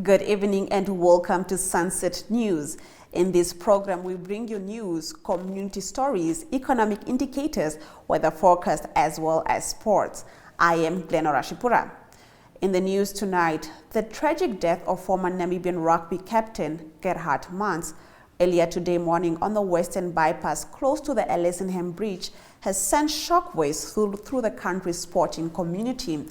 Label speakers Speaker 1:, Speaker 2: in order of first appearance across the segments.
Speaker 1: Good evening and welcome to Sunset News. In this program, we bring you news, community stories, economic indicators, weather forecast, as well as sports. I am Glenora Shipura. In the news tonight, the tragic death of former Namibian rugby captain Gerhard Mans earlier today morning on the Western Bypass close to the Ellisonham Bridge has sent shockwaves through the country's sporting community.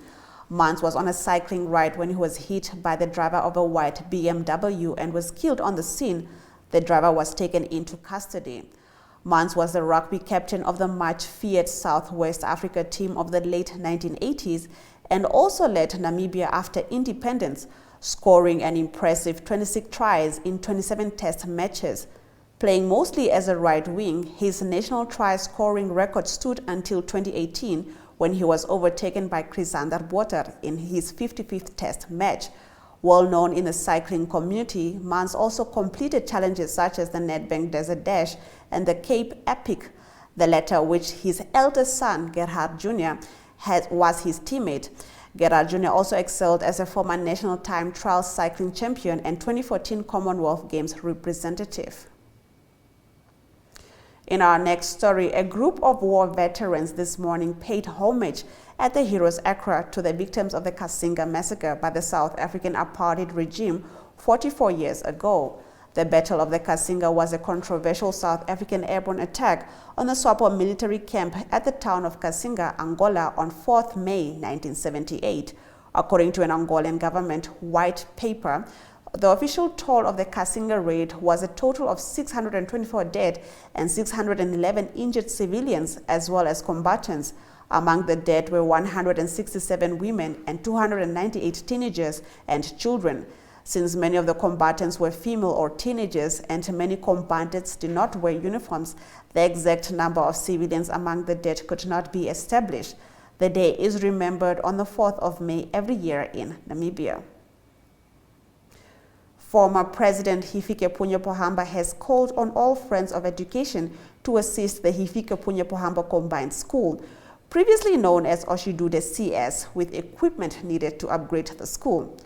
Speaker 1: Mans was on a cycling ride when he was hit by the driver of a white BMW and was killed on the scene. The driver was taken into custody. Mans was the rugby captain of the much feared South West Africa team of the late 1980s and also led Namibia after independence, scoring an impressive 26 tries in 27 test matches. Playing mostly as a right wing, his national try scoring record stood until 2018 when he was overtaken by Chrisander Botha in his 55th test match. Well known in the cycling community, Mans also completed challenges such as the Nedbank Desert Dash and the Cape Epic, the latter which his eldest son, Gerhard Jr., was his teammate. Gerhard Jr. also excelled as a former national time trial cycling champion and 2014 Commonwealth Games representative. In our next story, a group of war veterans this morning paid homage at the Heroes Accra to the victims of the Kasinga massacre by the South African apartheid regime 44 years ago. The Battle of the Kasinga was a controversial South African airborne attack on the SWAPO military camp at the town of Kasinga, Angola on 4th May 1978. According to an Angolan government white paper, the official toll of the Kasinga raid was a total of 624 dead and 611 injured civilians as well as combatants. Among the dead were 167 women and 298 teenagers and children. Since many of the combatants were female or teenagers and many combatants did not wear uniforms, the exact number of civilians among the dead could not be established. The day is remembered on the 4th of May every year in Namibia. Former President Hifikepunye Pohamba has called on all friends of education to assist the Hifikepunye Pohamba Combined School, previously known as Oshidude CS, with equipment needed to upgrade the school.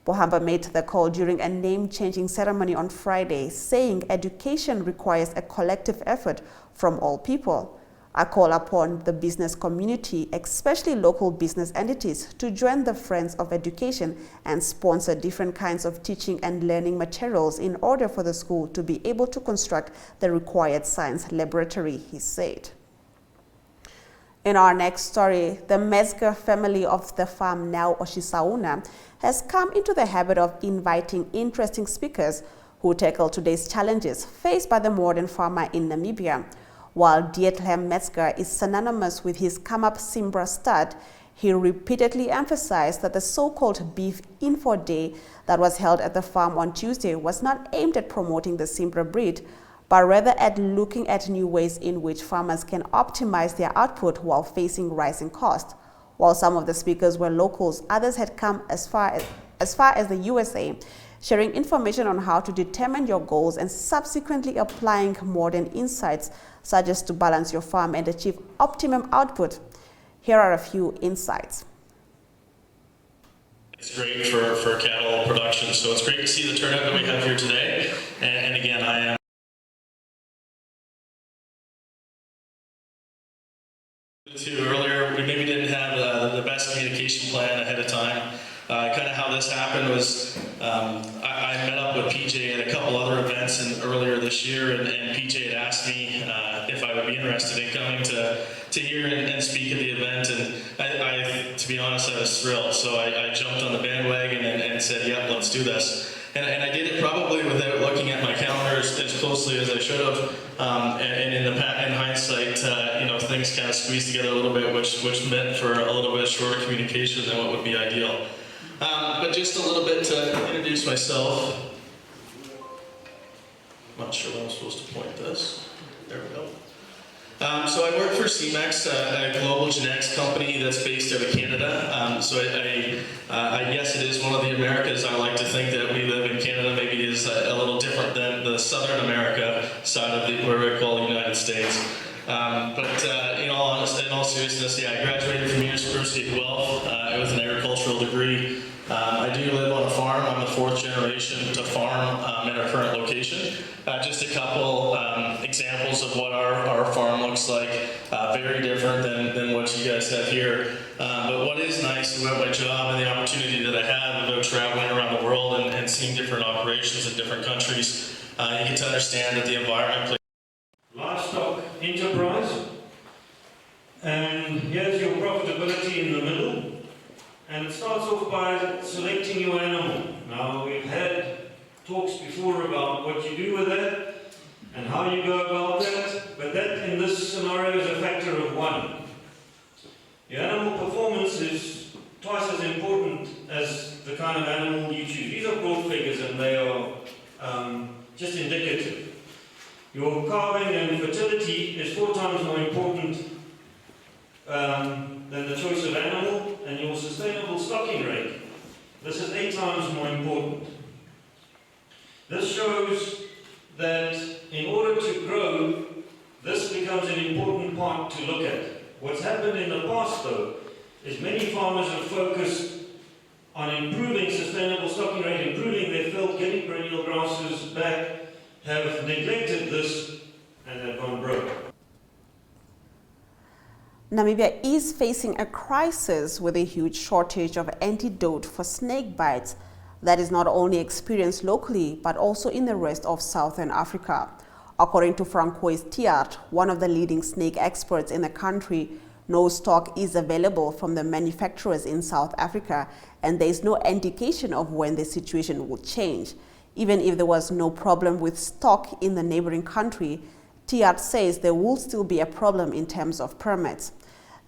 Speaker 1: Pohamba made the call during a name-changing ceremony on Friday, saying education requires a collective effort from all people. I call upon the business community, especially local business entities, to join the Friends of Education and sponsor different kinds of teaching and learning materials in order for the school to be able to construct the required science laboratory, he said. In our next story, the Mesger family of the farm now Oshisauna has come into the habit of inviting interesting speakers who tackle today's challenges faced by the modern farmer in Namibia. While Diethelm Metzger is synonymous with his Come-Up Simbra stud, he repeatedly emphasized that the so-called Beef Info Day that was held at the farm on Tuesday was not aimed at promoting the Simbra breed, but rather at looking at new ways in which farmers can optimize their output while facing rising costs. While some of the speakers were locals, others had come as far as the USA, sharing information on how to determine your goals and subsequently applying modern insights such as to balance your farm and achieve optimum output. Here are a few insights.
Speaker 2: It's great for cattle production, so it's great to see the turnout that we have here today. And again, I am earlier, we maybe didn't have the best communication plan ahead of time. Kind of how this happened was I met up with PJ at a couple other events earlier this year, and PJ had asked me if I would be interested in coming to hear and speak at the event, and I to be honest, I was thrilled. So I jumped on the bandwagon and said, yep, let's do this. And I did it probably without looking at my calendar as closely as I should have. And in hindsight, things kind of squeezed together a little bit, which meant for a little bit shorter communication than what would be ideal. But just a little bit to introduce myself. I'm not sure where I'm supposed to point this. There we go. So I work for CEMEX, a global genetics company that's based out of Canada. So I guess it is one of the Americas. I like to think that we live in Canada maybe is a little different than the Southern America side of what we call the United States. But in all seriousness, yeah, I graduated from University of Guelph with an agricultural degree. I do live on a farm. I'm the fourth generation to farm in our current location. Just a couple examples of what our farm looks like. Very different than what you guys have here. But what is nice about my job and the opportunity that I have about traveling around the world and seeing different operations in different countries, you get to understand that the environment plays.
Speaker 3: Livestock enterprise, and here's your profitability in the middle, and it starts off by selecting your animal. Now, we've had talks before about what you do with that and how you go about that, but that in this scenario is a factor of 1. Your animal performance is twice as important as the kind of animal you choose. These are broad figures and they are just indicative. Your calving and fertility is 4 times more important than the choice of animal, and your sustainable stocking rate, this is 8 times more important. This shows that in order to grow, this becomes an important part to look at. What's happened in the past, though, is many farmers have focused on improving sustainable stocking rate, improving their field, getting perennial grasses back, have neglected this, and have gone broke.
Speaker 1: Namibia is facing a crisis with a huge shortage of antidote for snake bites that is not only experienced locally but also in the rest of Southern Africa. According to Francois Tiart, one of the leading snake experts in the country, no stock is available from the manufacturers in South Africa, and there is no indication of when the situation will change. Even if there was no problem with stock in the neighboring country, Tiart says there will still be a problem in terms of permits.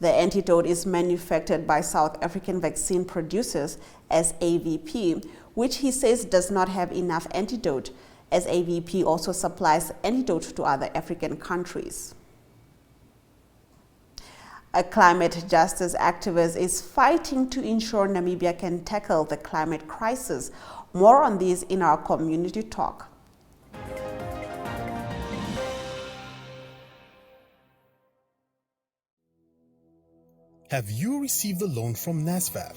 Speaker 1: The antidote is manufactured by South African vaccine producers as AVP, which he says does not have enough antidote, as AVP also supplies antidote to other African countries. A climate justice activist is fighting to ensure Namibia can tackle the climate crisis. More on this in our community talk.
Speaker 4: Have you received a loan from NSFAF?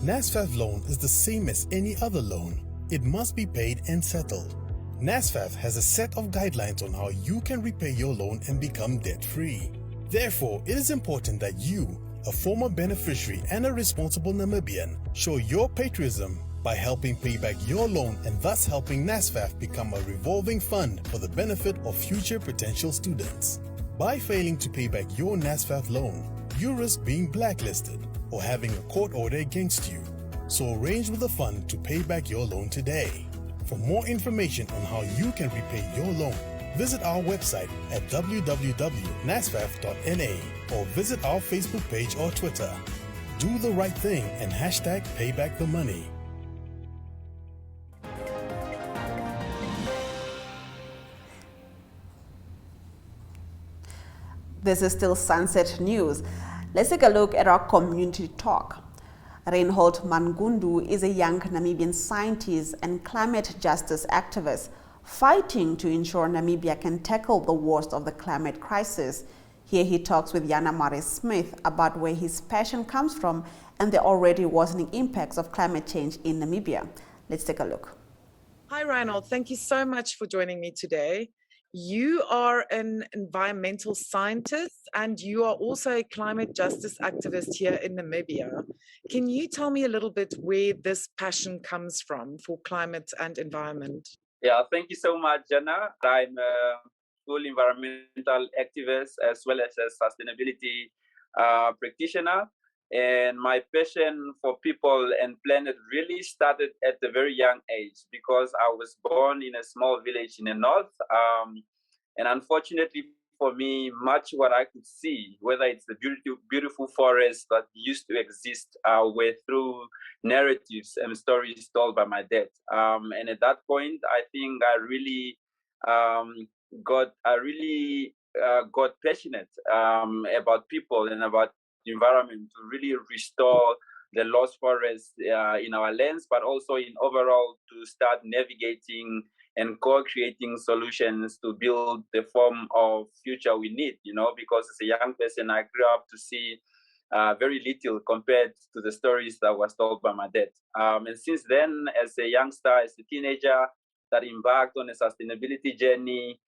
Speaker 4: NSFAF loan is the same as any other loan. It must be paid and settled. NSFAF has a set of guidelines on how you can repay your loan and become debt-free. Therefore, it is important that you, a former beneficiary and a responsible Namibian, show your patriotism by helping pay back your loan and thus helping NSFAF become a revolving fund for the benefit of future potential students. By failing to pay back your NSFAF loan, you risk being blacklisted or having a court order against you. So arrange with the fund to pay back your loan today. For more information on how you can repay your loan, visit our website at www.nasfaf.na or visit our Facebook page or Twitter. Do the right thing and hashtag #paybackthemoney.
Speaker 1: This is still Sunset News. Let's take a look at our community talk. Reinhold Mangundu is a young Namibian scientist and climate justice activist fighting to ensure Namibia can tackle the worst of the climate crisis. Here he talks with Yana Marie Smith about where his passion comes from and the already worsening impacts of climate change in Namibia. Let's take a look.
Speaker 5: Hi, Reinhold. Thank you so much for joining me today. You are an environmental scientist and you are also a climate justice activist here in Namibia. Can you tell me a little bit where this passion comes from for climate and environment?
Speaker 6: Yeah, thank you so much, Jana. I'm a full environmental activist as well as a sustainability practitioner. And my passion for people and planet really started at a very young age because I was born in a small village in the north. And unfortunately for me, much what I could see, whether it's the beautiful forest that used to exist, were through narratives and stories told by my dad. And at that point, I think I really got passionate about people and about environment to really restore the lost forests in our lands, but also in overall to start navigating and co-creating solutions to build the form of future we need, because as a young person, I grew up to see very little compared to the stories that was told by my dad. And since then, as a youngster, as a teenager, that embarked on a sustainability journey,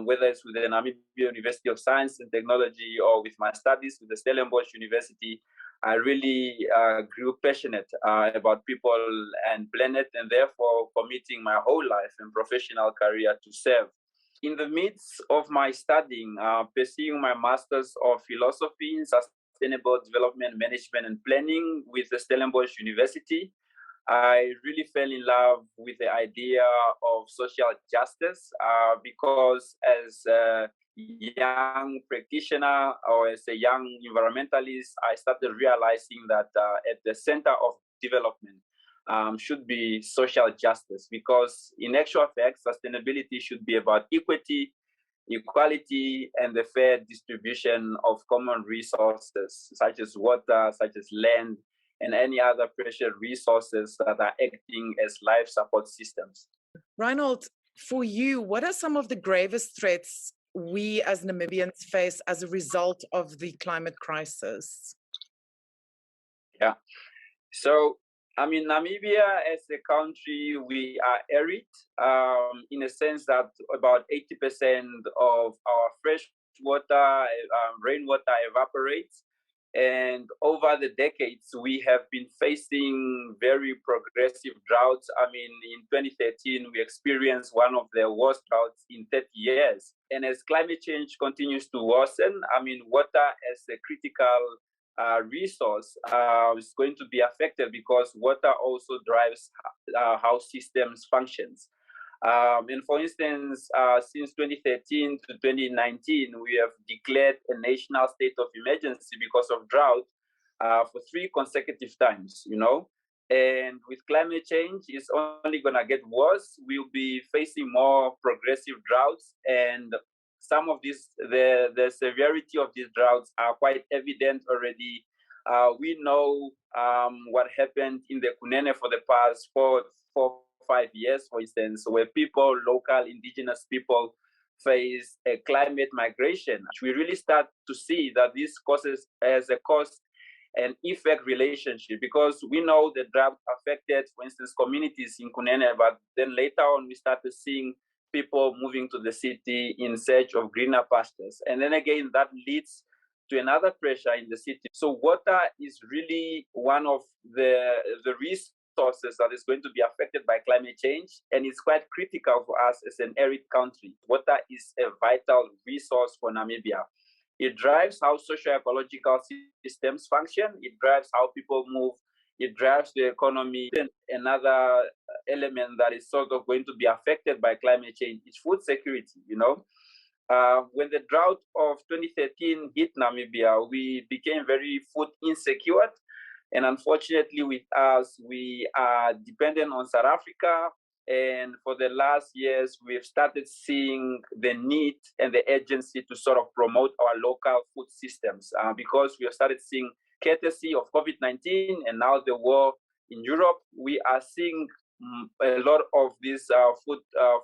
Speaker 6: whether it's with the Namibia University of Science and Technology or with my studies with the Stellenbosch University, I really grew passionate about people and planet, and therefore committing my whole life and professional career to serve. In the midst of my studying, pursuing my Master's of Philosophy in Sustainable Development Management and Planning with the Stellenbosch University, I really fell in love with the idea of social justice because as a young practitioner or as a young environmentalist, I started realizing that at the center of development should be social justice, because in actual fact, sustainability should be about equity, equality, and the fair distribution of common resources such as water, such as land, and any other precious resources that are acting as life support systems.
Speaker 5: Reinhold, for you, what are some of the gravest threats we as Namibians face as a result of the climate crisis?
Speaker 6: Yeah, so I mean, Namibia as a country, we are arid in a sense that about 80% of our fresh water, rainwater evaporates. And over the decades, we have been facing very progressive droughts. I mean, in 2013, we experienced one of the worst droughts in 30 years. And as climate change continues to worsen, I mean, water as a critical resource is going to be affected, because water also drives how systems functions. And for instance, since 2013 to 2019, we have declared a national state of emergency because of drought for 3 consecutive times, you know. And with climate change, it's only going to get worse. We'll be facing more progressive droughts, and some of these, the severity of these droughts are quite evident already. We know what happened in the Kunene for the past 4-5 years, for instance, where people, local indigenous people, face a climate migration. We really start to see that this causes as a cause and effect relationship, because we know the drought affected, for instance, communities in Kunene, but then later on we started seeing people moving to the city in search of greener pastures. And then again, that leads to another pressure in the city. So water is really one of the resources that is going to be affected by climate change, and it's quite critical for us as an arid country. Water is a vital resource for Namibia. It drives how socio-ecological systems function, it drives how people move, it drives the economy. And another element that is sort of going to be affected by climate change is food security, you know. When the drought of 2013 hit Namibia, we became very food insecure. And unfortunately with us, we are dependent on South Africa. And for the last years, we've started seeing the need and the urgency to sort of promote our local food systems because we have started seeing, courtesy of COVID-19 and now the war in Europe, we are seeing a lot of these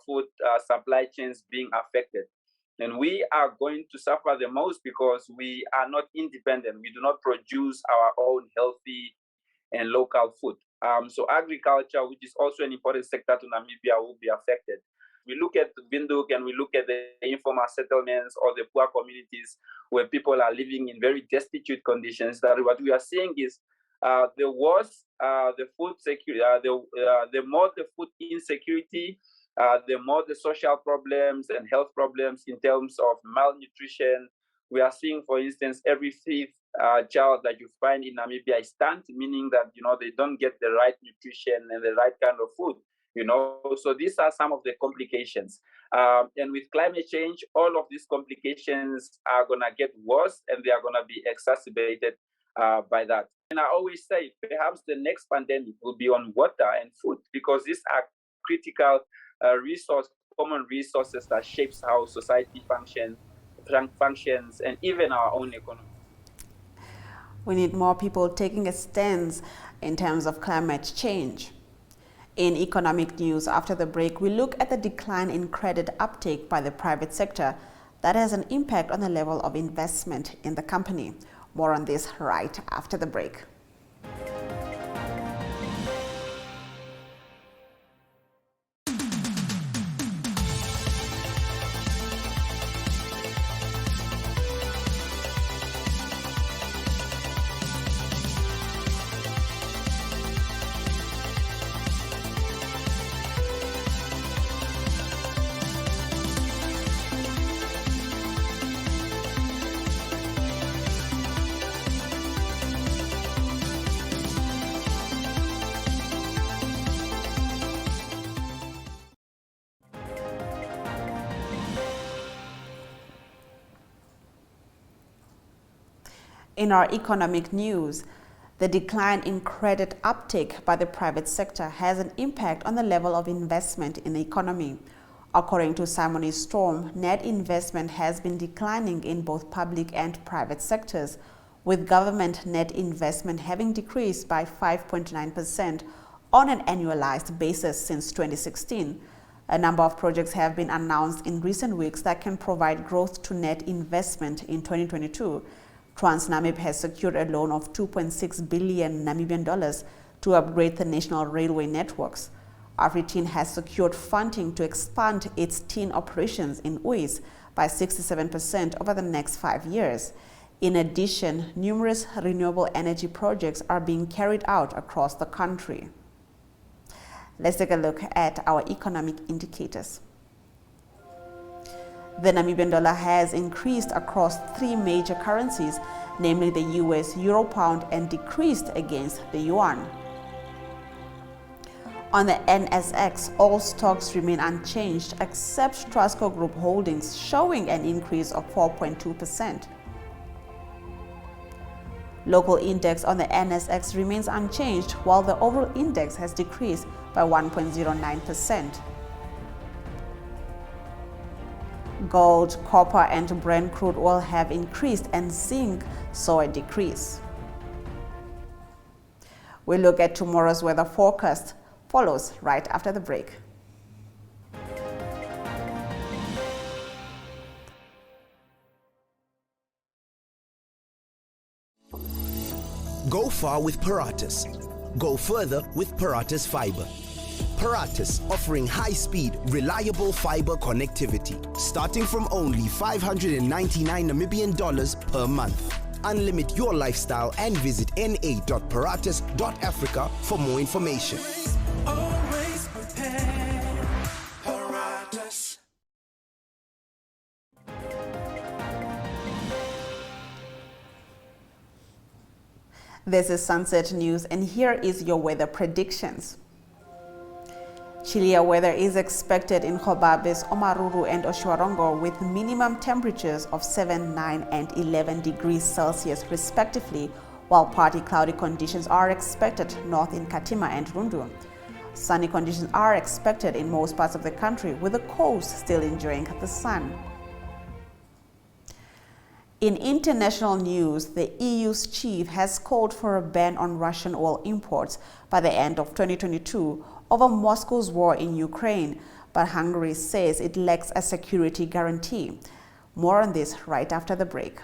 Speaker 6: food supply chains being affected. And we are going to suffer the most because we are not independent. We do not produce our own healthy and local food. So agriculture, which is also an important sector to Namibia, will be affected. We look at Windhoek and we look at the informal settlements or the poor communities where people are living in very destitute conditions. That what we are seeing is the worse the food security, the more the food insecurity, the more the social problems and health problems in terms of malnutrition. We are seeing, for instance, every 5th child that you find in Namibia is stunned, meaning that, you know, they don't get the right nutrition and the right kind of food, you know. So these are some of the complications. And with climate change, all of these complications are going to get worse and they are going to be exacerbated by that. And I always say, perhaps the next pandemic will be on water and food, because these are critical common resources that shapes how society functions and even our own economy.
Speaker 1: We need more people taking a stance in terms of climate change. In economic news after the break, we look at the decline in credit uptake by the private sector that has an impact on the level of investment in the company. More on this right after the break. In our economic news, the decline in credit uptake by the private sector has an impact on the level of investment in the economy. According to Simon Storm, net investment has been declining in both public and private sectors, with government net investment having decreased by 5.9% on an annualized basis since 2016. A number of projects have been announced in recent weeks that can provide growth to net investment in 2022. TransNamib has secured a loan of 2.6 billion Namibian dollars to upgrade the national railway networks. AfriTin has secured funding to expand its tin operations in Uis by 67% over the next 5 years. In addition, numerous renewable energy projects are being carried out across the country. Let's take a look at our economic indicators. The Namibian dollar has increased across 3 major currencies, namely the US, Euro, Pound, and decreased against the Yuan. On the NSX, all stocks remain unchanged except Trustco Group Holdings, showing an increase of 4.2%. Local index on the NSX remains unchanged, while the overall index has decreased by 1.09%. Gold, copper, and Brent crude oil have increased, and zinc saw a decrease. We look at tomorrow's weather forecast. Follows right after the break.
Speaker 7: Go far with Paratus. Go further with Paratus Fiber. Paratus offering high-speed, reliable fiber connectivity, starting from only 599 Namibian dollars per month. Unlimit your lifestyle and visit na.paratus.africa for more information.
Speaker 8: Always prepared. Paratus.
Speaker 1: This is Sunset News, and here is your weather predictions. Chillier weather is expected in Gobabis, Omaruru, and Oshuarongo, with minimum temperatures of 7, 9, and 11 degrees Celsius respectively, while partly cloudy conditions are expected north in Katima and Rundu. Sunny conditions are expected in most parts of the country, with the coast still enjoying the sun. In international news, the EU's chief has called for a ban on Russian oil imports by the end of 2022 over Moscow's war in Ukraine, but Hungary says it lacks a security guarantee. More on this right after the break.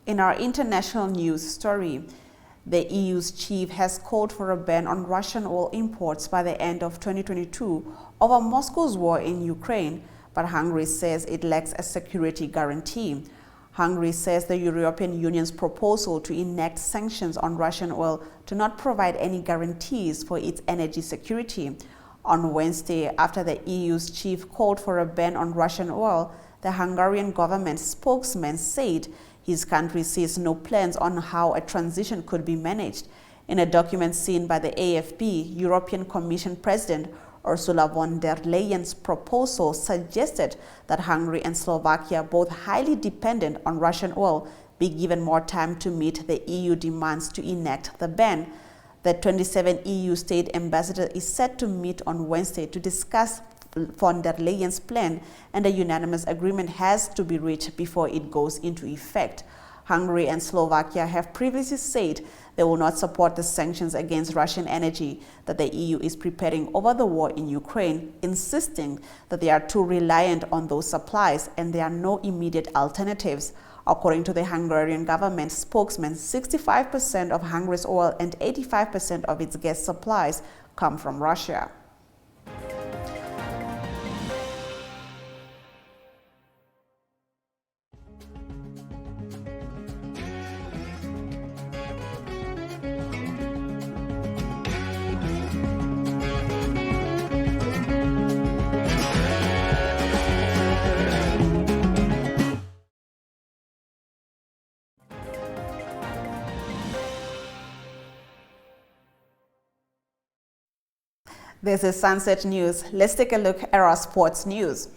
Speaker 1: In our international news story, the EU's chief has called for a ban on Russian oil imports by the end of 2022 over Moscow's war in Ukraine, but Hungary says it lacks a security guarantee. Hungary says the European Union's proposal to enact sanctions on Russian oil do not provide any guarantees for its energy security. On Wednesday, after the EU's chief called for a ban on Russian oil, the Hungarian government spokesman said his country sees no plans on how a transition could be managed. In a document seen by the AFP, European Commission President Ursula von der Leyen's proposal suggested that Hungary and Slovakia, both highly dependent on Russian oil, be given more time to meet the EU demands to enact the ban. The 27 EU state ambassador is set to meet on Wednesday to discuss von der Leyen's plan, and a unanimous agreement has to be reached before it goes into effect. Hungary and Slovakia have previously said they will not support the sanctions against Russian energy that the EU is preparing over the war in Ukraine, insisting that they are too reliant on those supplies and there are no immediate alternatives. According to the Hungarian government spokesman, 65% of Hungary's oil and 85% of its gas supplies come from Russia. This is Sunset News. Let's take a look at our sports news.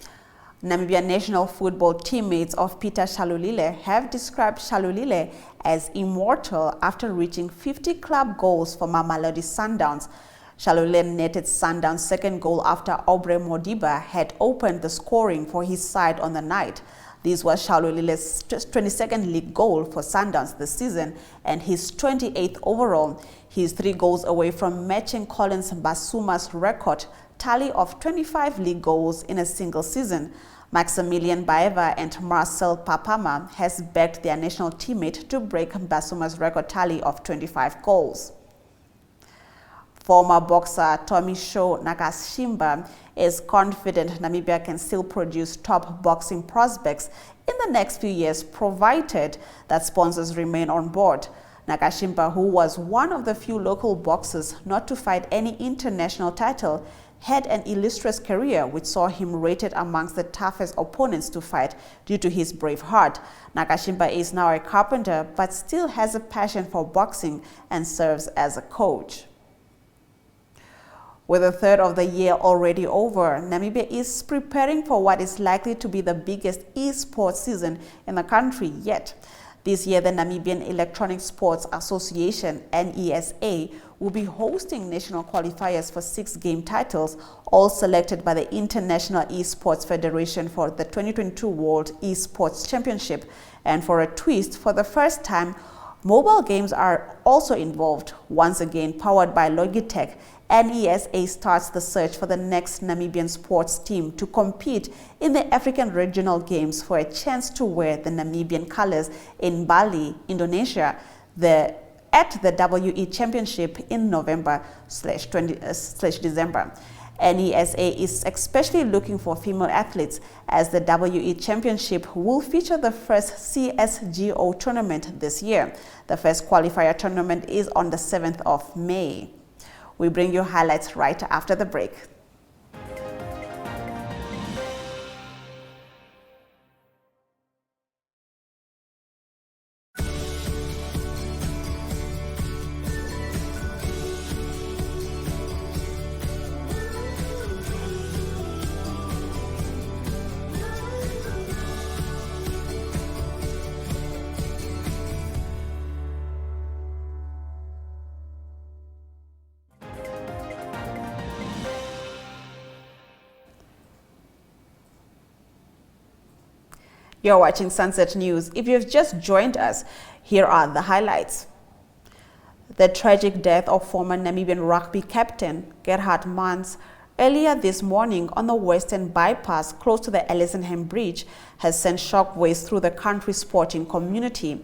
Speaker 1: Namibia national football teammates of Peter Shalulile have described Shalulile as immortal after reaching 50 club goals for Mamelodi Sundowns. Shalulile netted Sundowns' second goal after Aubrey Modiba had opened the scoring for his side on the night. This was Shalulile's 22nd league goal for Sundowns this season and his 28th overall. He is 3 goals away from matching Collins Basuma's record tally of 25 league goals in a single season. Maximilian Baeva and Marcel Papama has backed their national teammate to break Basuma's record tally of 25 goals. Former boxer Tomisho Nakashimba is confident Namibia can still produce top boxing prospects in the next few years, provided that sponsors remain on board. Nakashimba, who was one of the few local boxers not to fight any international title, had an illustrious career which saw him rated amongst the toughest opponents to fight due to his brave heart. Nakashimba is now a carpenter but still has a passion for boxing and serves as a coach. With a third of the year already over, Namibia is preparing for what is likely to be the biggest e-sports season in the country yet. This year, the Namibian Electronic Sports Association, NESA, will be hosting national qualifiers for 6 game titles, all selected by the International Esports Federation for the 2022 World Esports Championship. And for a twist, for the first time, mobile games are also involved. Once again, powered by Logitech, NESA starts the search for the next Namibian sports team to compete in the African Regional Games for a chance to wear the Namibian colors in Bali, Indonesia, at the WE Championship in November/December. NESA is especially looking for female athletes, as the WE Championship will feature the first CSGO tournament this year. The first qualifier tournament is on the 7th of May. We bring you highlights right after the break. You're watching Sunset News. If you've just joined us, here are the highlights. The tragic death of former Namibian rugby captain Gerhard Mans earlier this morning on the Western Bypass close to the Elsenham Bridge has sent shockwaves through the country's sporting community.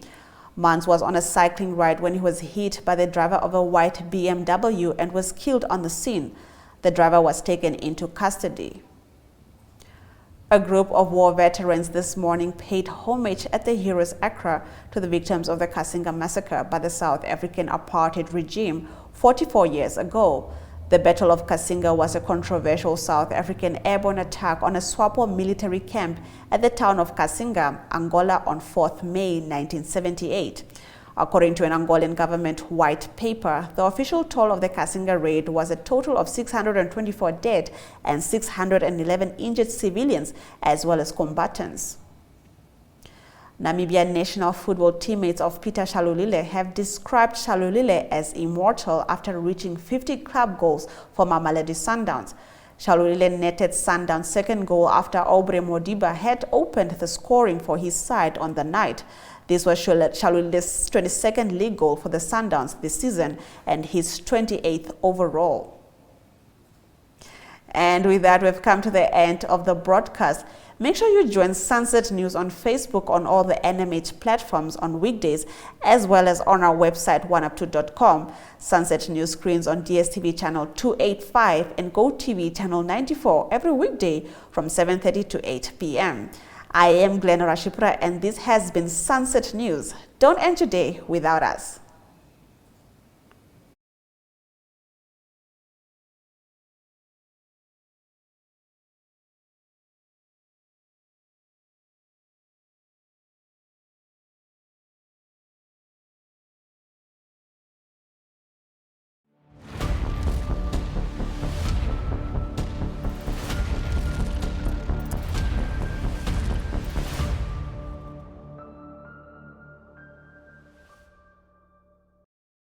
Speaker 1: Mans was on a cycling ride when he was hit by the driver of a white BMW and was killed on the scene. The driver was taken into custody. A group of war veterans this morning paid homage at the Heroes Accra to the victims of the Kasinga massacre by the South African apartheid regime 44 years ago. The Battle of Kasinga was a controversial South African airborne attack on a SWAPO military camp at the town of Kasinga, Angola on 4th May 1978. According to an Angolan government white paper, the official toll of the Kasinga raid was a total of 624 dead and 611 injured civilians as well as combatants. Namibian national football teammates of Peter Shalulile have described Shalulile as immortal after reaching 50 club goals for Mamelodi Sundowns. Shalulile netted Sundowns' second goal after Aubrey Modiba had opened the scoring for his side on the night. This was Shalulile's 22nd league goal for the Sundowns this season and his 28th overall. And with that, we've come to the end of the broadcast. Make sure you join Sunset News on Facebook on all the NMH platforms on weekdays, as well as on our website, oneup2.com. Sunset News screens on DSTV channel 285 and GoTV channel 94 every weekday from 7:30 to 8 p.m. I am Glenora Shipra, and this has been Sunset News. Don't end your day without us.